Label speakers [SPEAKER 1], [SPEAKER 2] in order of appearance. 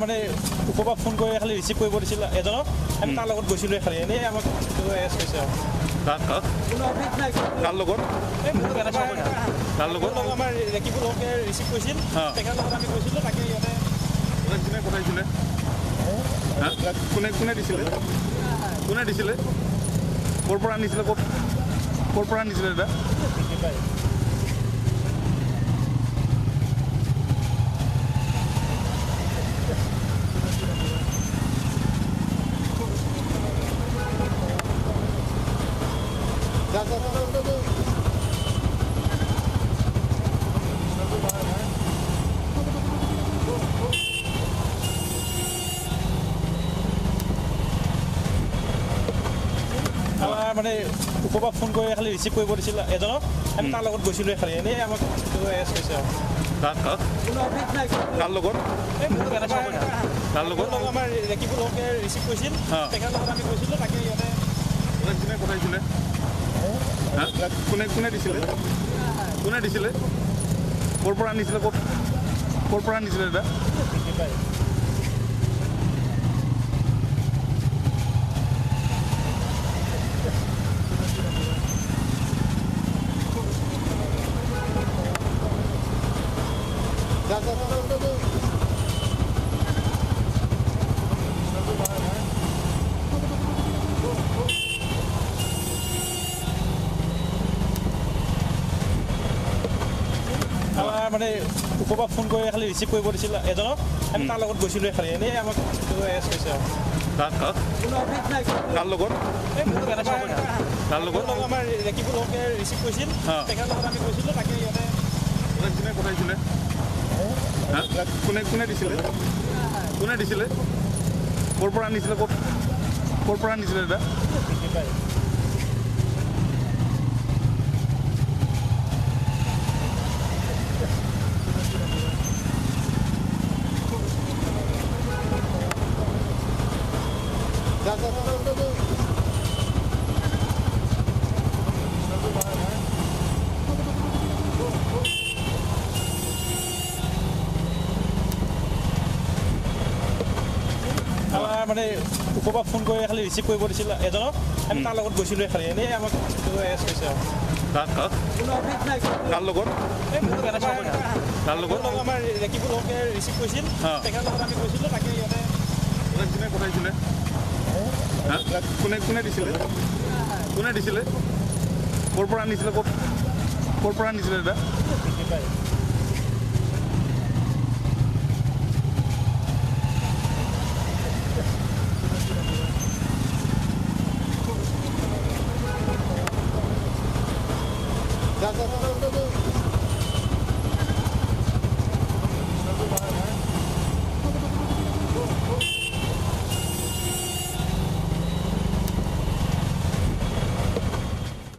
[SPEAKER 1] মানে উপবাস ফোন কৰি খালি ৰিচিভ কৰিব দিছিল এজনক আমি তাৰ লগত গৈছিলোঁ খালি এনেই আমাক এৰেষ্ট কৰিছে আৰু
[SPEAKER 2] কাৰ লগত
[SPEAKER 1] আমাৰ ৰেকিবুল হকে ৰিচিভ কৰিছিল তেখেতৰ লগত আমি গৈছিলোঁ তাকে ইয়াতে
[SPEAKER 2] কোনে পঠাইছিলে কোনে দিছিলে ক'ৰ পৰা আনিছিলে ক'ৰ পৰা আনিছিলে দাদা
[SPEAKER 1] আমাৰ মানে উপবাস ফোন কৰি খালি ৰিচিভ কৰিব দিছিল এজনক আমি তাৰ লগত গৈছিলোঁ খালি এনেই আমাক এৰেষ্ট কৰিছে আৰু
[SPEAKER 2] কাৰ লগত
[SPEAKER 1] আমাৰ ৰেকিবুল হকে ৰিচিভ কৰিছিল তেখেতৰ লগত আমি গৈছিলোঁ তাকে ইয়াতে
[SPEAKER 2] কোনে পঠাইছিলে কোনে দিছিলে ক'ৰ পৰা আনিছিলে দাদা
[SPEAKER 1] আমাৰ মানে উপবাস ফোন কৰি খালি ৰিচিভ কৰিব দিছিল এজনক আমি তাৰ লগত গৈছিলোঁ খালি এনেই আমাক এৰেষ্ট কৰিছে আৰু
[SPEAKER 2] কাৰ লগত
[SPEAKER 1] আমাৰ ৰেকিবুল হকে ৰিচিভ কৰিছিল তেখেতৰ লগত আমি গৈছিলোঁ তাকে ইয়াতে
[SPEAKER 2] কোনে পঠাইছিলে কোনে দিছিলে ক'ৰ পৰা আনিছিলে দাদা
[SPEAKER 1] আমাৰ মানে উপবাস ফোন কৰি খালি ৰিচিভ কৰিব দিছিল এজনক আমি তাৰ লগত গৈছিলোঁ খালি এনেই আমাক এৰেষ্ট কৰিছে আৰু
[SPEAKER 2] কাৰ লগত
[SPEAKER 1] আমাৰ ৰেকিবুল হকে ৰিচিভ কৰিছিল তেখেতৰ লগত আমি গৈছিলোঁ তাকে ইয়াতে
[SPEAKER 2] কোনে পঠাইছিলে কোনে দিছিলে ক'ৰ পৰা আনিছিলে দাদা